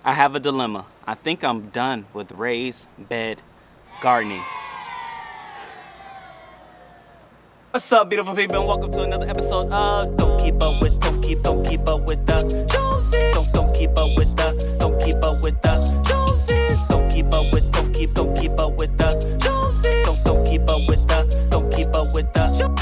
I have a dilemma. I think I'm done with raised bed gardening. What's up, beautiful people, and welcome to another episode of Don't Keep Up with the Joneses. Don't keep up with the Joneses. Don't keep up with the Joneses. Don't keep up with the Joneses. Don't keep up with the Joneses.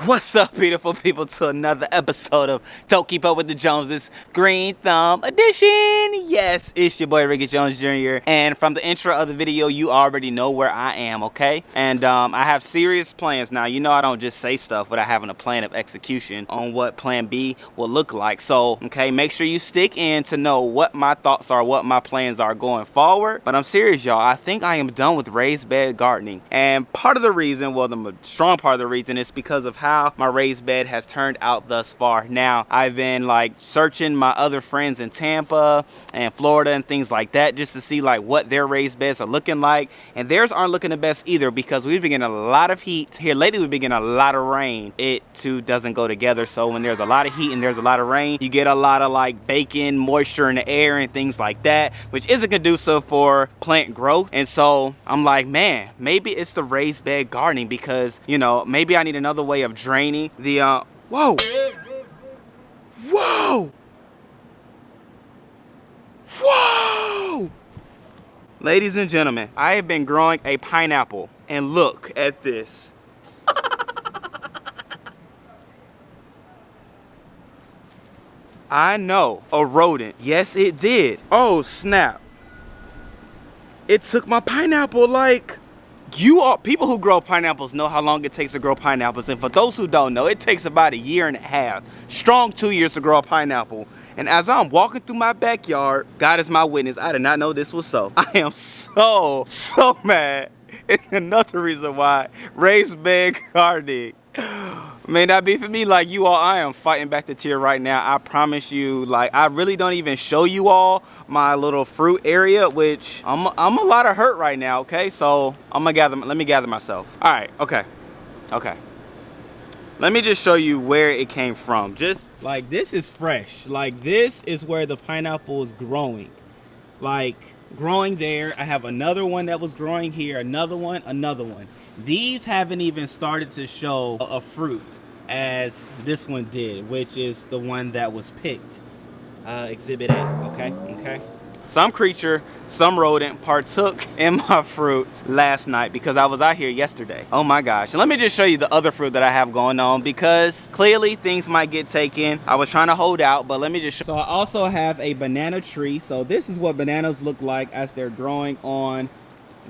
What's up, beautiful people, to another episode of Don't Keep Up with the Joneses Green Thumb Edition. Yes, it's your boy Ricky Jones Jr. And from the intro of the video, you already know where I am, okay? And I have serious plans. Now, you know I don't just say stuff without having a plan of execution on what plan B will look like. So, okay, make sure you stick in to know what my thoughts are, what my plans are going forward. But I'm serious, y'all. I think I am done with raised bed gardening. And part of the reason, well, the strong part of the reason is because of how my raised bed has turned out thus far. Now, I've been like searching my other friends in Tampa and Florida and things like that just to see like what their raised beds are looking like, and theirs aren't looking the best either because we've been getting a lot of heat here lately. We've been getting a lot of rain. It too doesn't go together. So when there's a lot of heat and there's a lot of rain, you get a lot of like baking moisture in the air and things like that, which isn't conducive for plant growth. And so I'm like, man, maybe it's the raised bed gardening because, you know, maybe I need another way of draining the whoa, ladies and gentlemen, I have been growing a pineapple, and look at this. I know, a rodent. Yes, it did. Oh snap, it took my pineapple. Like, you all people who grow pineapples know how long it takes to grow pineapples, and for those who don't know, it takes about 1.5 years, strong 2 years to grow a pineapple. And as I'm walking through my backyard, God is my witness, I did not know this was so. I am so mad. It's another reason why raised bed gardening may not be for me. Like, you all, I am fighting back the tear right now. I promise you. Like, I really don't even show you all my little fruit area, which I'm a lot of hurt right now. Okay, so let me gather myself. All right, okay. Let me just show you where it came from. Just like, this is fresh. Like, this is where the pineapple is growing. Like, growing there. I have another one that was growing here, another one. These haven't even started to show a fruit as this one did, which is the one that was picked. Exhibit A, okay? Some creature, some rodent partook in my fruit last night because I was out here yesterday. Oh my gosh. And let me just show you the other fruit that I have going on because clearly things might get taken. I was trying to hold out, but let me just show. So I also have a banana tree. So this is what bananas look like as they're growing on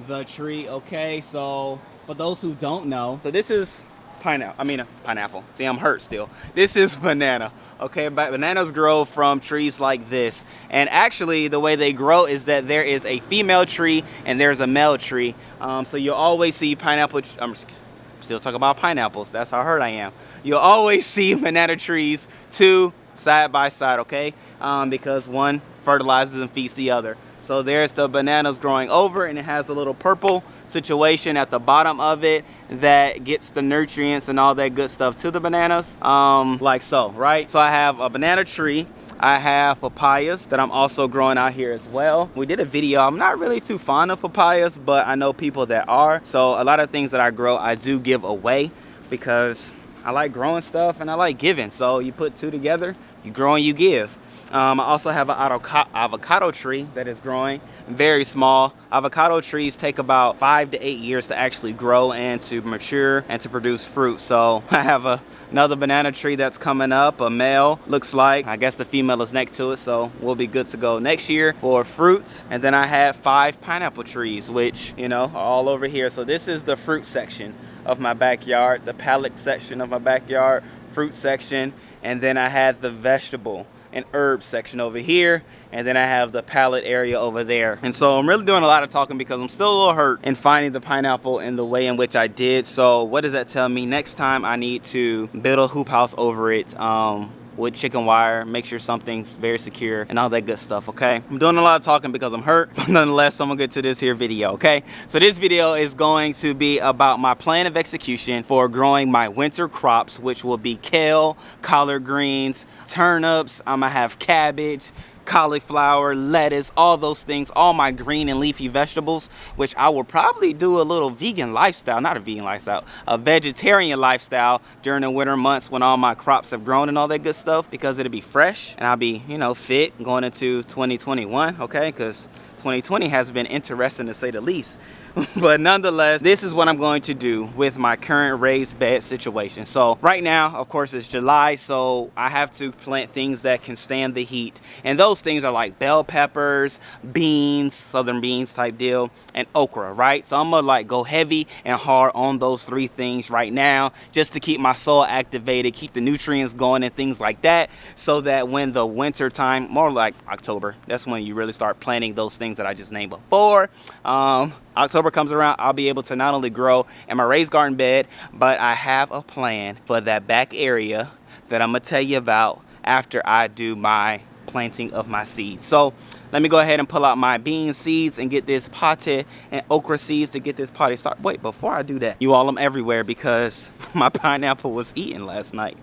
the tree, okay? So for those who don't know, so this is pineapple. See, I'm hurt still. This is banana. Okay, but bananas grow from trees like this. And actually, the way they grow is that there is a female tree and there's a male tree. So you'll always see pineapple. I'm still talking about pineapples. That's how hurt I am. You'll always see banana trees two side by side, okay? Because one fertilizes and feeds the other. So there's the bananas growing over, and it has a little purple situation at the bottom of it that gets the nutrients and all that good stuff to the bananas, like so, right? So I have a banana tree. I have papayas that I'm also growing out here as well. We did a video. I'm not really too fond of papayas, but I know people that are. So a lot of things that I grow, I do give away because I like growing stuff and I like giving. So you put two together, you grow and you give. I also have an avocado tree that is growing, very small. Avocado trees take about 5 to 8 years to actually grow and to mature and to produce fruit. So I have another banana tree that's coming up, a male, looks like. I guess the female is next to it, so we'll be good to go next year for fruits. And then I have 5 pineapple trees, which, you know, are all over here. So this is the fruit section of my backyard, the palate section of my backyard, fruit section, and then I had the vegetable and herb section over here, and then I have the palette area over there. And so I'm really doing a lot of talking because I'm still a little hurt in finding the pineapple in the way in which I did. So what does that tell me? Next time I need to build a hoop house over it with chicken wire. Make sure something's very secure and all that good stuff, okay? I'm doing a lot of talking because I'm hurt, but nonetheless, I'm gonna get to this here video, okay? So this video is going to be about my plan of execution for growing my winter crops, which will be kale, collard greens, turnips. I'm gonna have cabbage, cauliflower, lettuce, all those things, all my green and leafy vegetables, which I will probably do a little vegan lifestyle, not a vegan lifestyle, a vegetarian lifestyle during the winter months when all my crops have grown and all that good stuff, because it'll be fresh and I'll be, you know, fit going into 2021, okay? Because 2020 has been interesting to say the least. But nonetheless, this is what I'm going to do with my current raised bed situation. So right now, of course, it's July, so I have to plant things that can stand the heat. And those things are like bell peppers, beans, southern beans type deal, and okra, right? So I'm gonna like go heavy and hard on those three things right now, just to keep my soil activated, keep the nutrients going and things like that, so that when the winter time, more like October, that's when you really start planting those things that I just named before. October comes around, I'll be able to not only grow in my raised garden bed, but I have a plan for that back area that I'm gonna tell you about after I do my planting of my seeds. So let me go ahead and pull out my bean seeds and get this pate and okra seeds to get this potty started. Wait, before I do that, you all, I'm everywhere because my pineapple was eaten last night.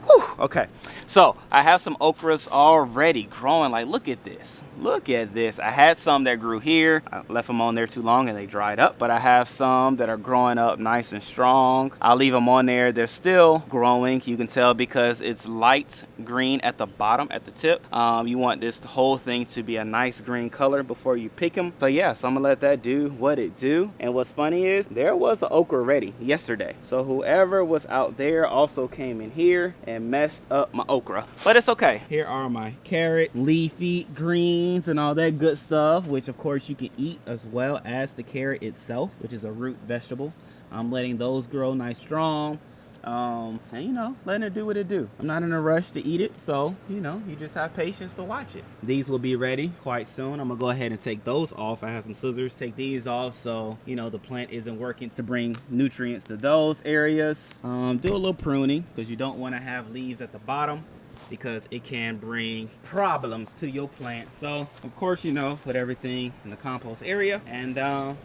Whew, okay, so I have some okras already growing. Like, look at this. Look at this. I had some that grew here. I left them on there too long and they dried up. But I have some that are growing up nice and strong. I'll leave them on there. They're still growing. You can tell because it's light green at the bottom, at the tip. You want this whole thing to be a nice green color before you pick them. So yeah, so I'm gonna let that do what it do. And what's funny is there was an okra ready yesterday. So whoever was out there also came in here and messed up my okra. But it's okay. Here are my carrot, leafy greens and all that good stuff, which of course you can eat as well as the carrot itself, which is a root vegetable. I'm letting those grow nice strong, and you know, letting it do what it do. I'm not in a rush to eat it, so you know, you just have patience to watch it. These will be ready quite soon. I'm gonna go ahead and take those off. I have some scissors, take these off so you know the plant isn't working to bring nutrients to those areas. Do a little pruning because you don't want to have leaves at the bottom, because it can bring problems to your plant. So of course, you know, put everything in the compost area. And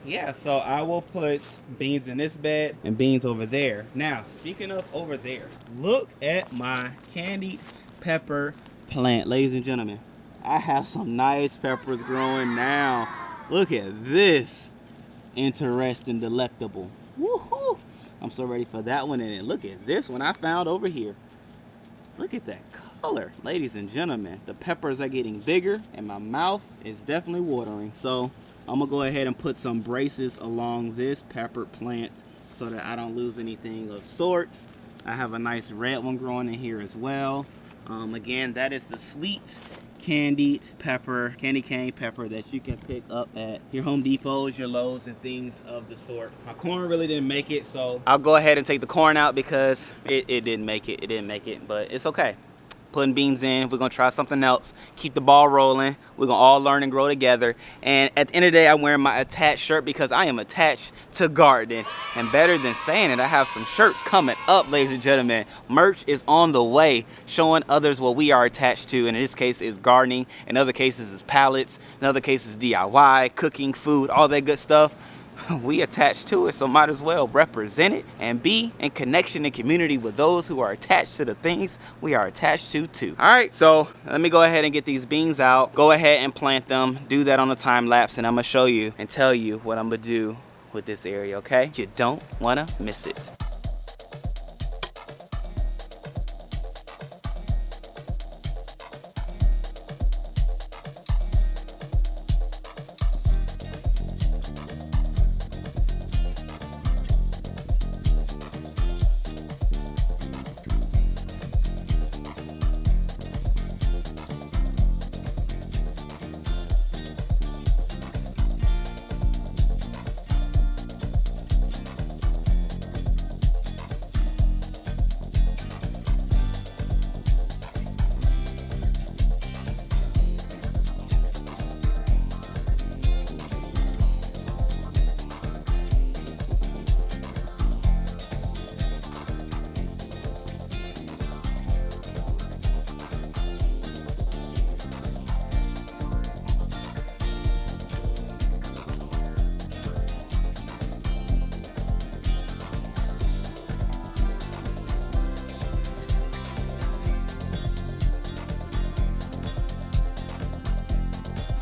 yeah, so I will put beans in this bed and beans over there. Now, speaking of over there, look at my candied pepper plant, ladies and gentlemen. I have some nice peppers growing now. Look at this. Interesting, delectable. Woohoo! I'm so ready for that one. And look at this one I found over here. Look at that color, ladies and gentlemen. The peppers are getting bigger and my mouth is definitely watering. So I'm gonna go ahead and put some braces along this pepper plant so that I don't lose anything of sorts. I have a nice red one growing in here as well. Again, that is the sweet candied pepper, candy cane pepper that you can pick up at your Home Depots, your Lowe's, and things of the sort. My corn really didn't make it, so I'll go ahead and take the corn out because it didn't make it. It didn't make it, but it's okay. Putting beans in, we're gonna try something else, keep the ball rolling. We're gonna all learn and grow together. And at the end of the day, I'm wearing my attached shirt because I am attached to gardening. And better than saying it, I have some shirts coming up, ladies and gentlemen. Merch is on the way, showing others what we are attached to. And in this case, is gardening. In other cases, is pallets. In other cases, DIY, cooking, food, all that good stuff. We attached to it, so might as well represent it and be in connection and community with those who are attached to the things we are attached to too. All right, so let me go ahead and get these beans out. Go ahead and plant them. Do that on a time lapse, and I'm gonna show you and tell you what I'm gonna do with this area, okay? You don't wanna miss it.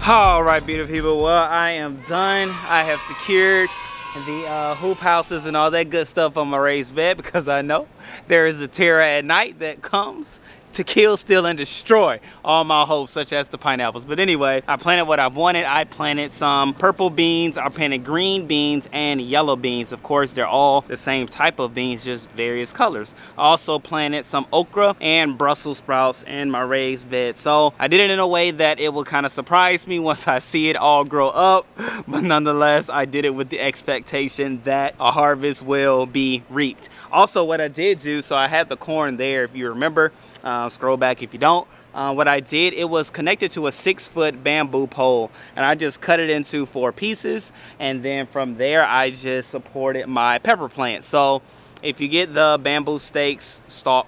All right, beautiful people. Well, I am done. I have secured the hoop houses and all that good stuff on my raised bed because I know there is a terror at night that comes to kill, steal, and destroy all my hopes, such as the pineapples. But anyway, I planted what I wanted. I planted some purple beans, I planted green beans, and yellow beans. Of course, they're all the same type of beans, just various colors. I also planted some okra and Brussels sprouts in my raised bed. So I did it in a way that it will kind of surprise me once I see it all grow up. But nonetheless, I did it with the expectation that a harvest will be reaped. Also, what I did do, so I had the corn there, if you remember. Scroll back if you don't. What I did, it was connected to a 6-foot bamboo pole, and I just cut it into 4 pieces, and then from there I just supported my pepper plant. So if you get the bamboo stakes,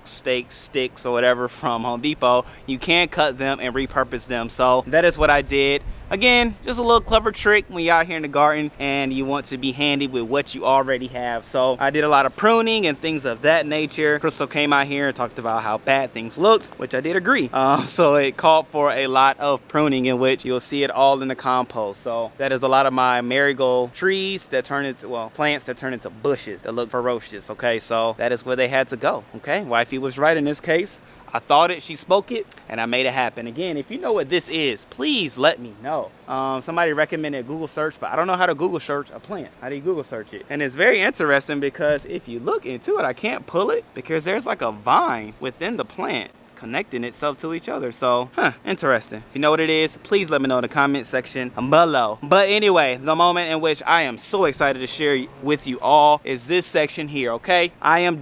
sticks or whatever from Home Depot, you can cut them and repurpose them. So that is what I did. Again, just a little clever trick when you're out here in the garden and you want to be handy with what you already have. So I did a lot of pruning and things of that nature. Crystal came out here and talked about how bad things looked, which I did agree. So it called for a lot of pruning, in which you'll see it all in the compost. So that is a lot of my marigold trees that turn into, well, plants that turn into bushes that look ferocious. Okay, so that is where they had to go. Okay, wifey was right in this case. I thought it, she spoke it, and I made it happen. Again, if you know what this is, please let me know. Somebody recommended Google search, but I don't know how to Google search a plant. How do you Google search it? And it's very interesting because if you look into it, I can't pull it because there's like a vine within the plant connecting itself to each other. So, interesting. If you know what it is, please let me know in the comment section below. But anyway, the moment in which I am so excited to share with you all is this section here, okay? I am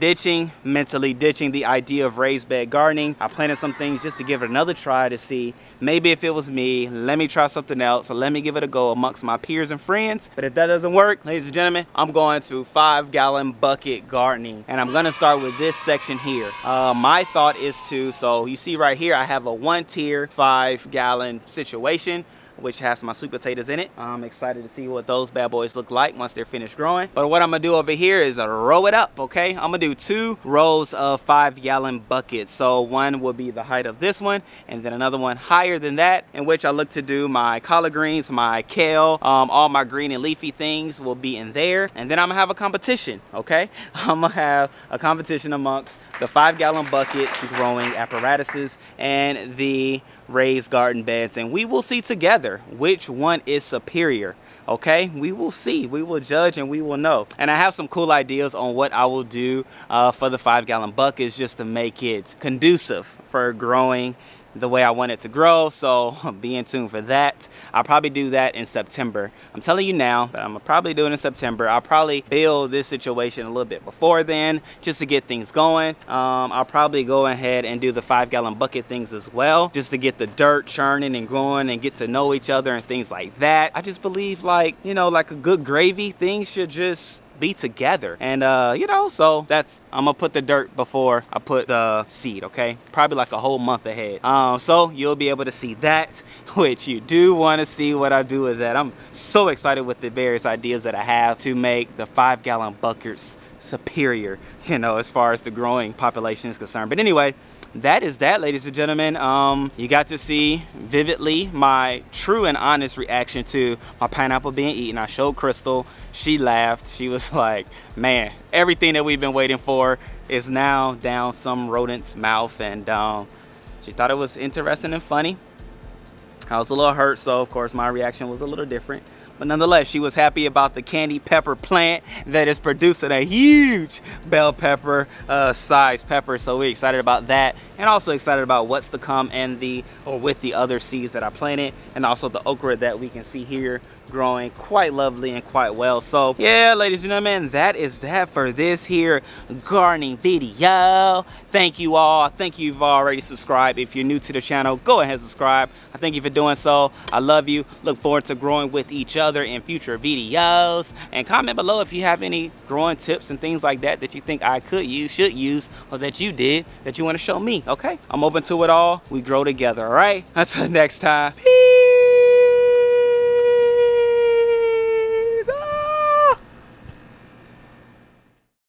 mentally ditching the idea of raised bed gardening. I planted some things just to give it another try to see maybe if it was me, let me try something else, or let me give it a go amongst my peers and friends. But if that doesn't work, ladies and gentlemen, I'm going to 5-gallon bucket gardening, and I'm gonna start with this section here. My thought is to, so you see right here, I have a 1-tier 5-gallon situation, which has my sweet potatoes in it. I'm excited to see what those bad boys look like once they're finished growing. But what I'm gonna do over here is row it up, okay? I'm gonna do 2 rows of 5-gallon buckets. So one will be the height of this one, and then another one higher than that, in which I look to do my collard greens, my kale, all my green and leafy things will be in there. And then I'm gonna have a competition, okay? I'm gonna have a competition amongst the 5-gallon bucket growing apparatuses and the raised garden beds, and we will see together which one is superior. Okay, we will see, we will judge, and we will know. And I have some cool ideas on what I will do for the 5-gallon buckets, just to make it conducive for growing the way I want it to grow. So be in tune for that. I'll probably do that in September. I'm telling you now that I'm gonna probably do it in September. I'll probably build this situation a little bit before then, just to get things going. I'll probably go ahead and do the 5-gallon bucket things as well, just to get the dirt churning and growing and get to know each other and things like that. I just believe, like, you know, like a good gravy, things should just be together. And you know, so that's, I'm gonna put the dirt before I put the seed, okay? Probably like a whole month ahead. So you'll be able to see that, which you do want to see what I do with that. I'm so excited with the various ideas that I have to make the 5-gallon buckets superior, you know, as far as the growing population is concerned. But anyway, that is that, ladies and gentlemen. You got to see vividly my true and honest reaction to my pineapple being eaten. I showed Crystal. She laughed. She was like, man, everything that we've been waiting for is now down some rodent's mouth. And she thought it was interesting and funny. I was a little hurt, so of course my reaction was a little different. But nonetheless, she was happy about the candy pepper plant that is producing a huge bell pepper size pepper. So we're excited about that, and also excited about what's to come and with the other seeds that I planted, and also the okra that we can see here growing quite lovely and quite well. So yeah, ladies and gentlemen, that is that for this here gardening video. Thank you all. I think you've already subscribed. If you're new to the channel, go ahead and subscribe. I thank you for doing so. I love you. Look forward to growing with each other in future videos, and comment below if you have any growing tips and things like that that you think I could use, should use, or that you did that you want to show me. Okay, I'm open to it all. We grow together. All right, until next time, peace.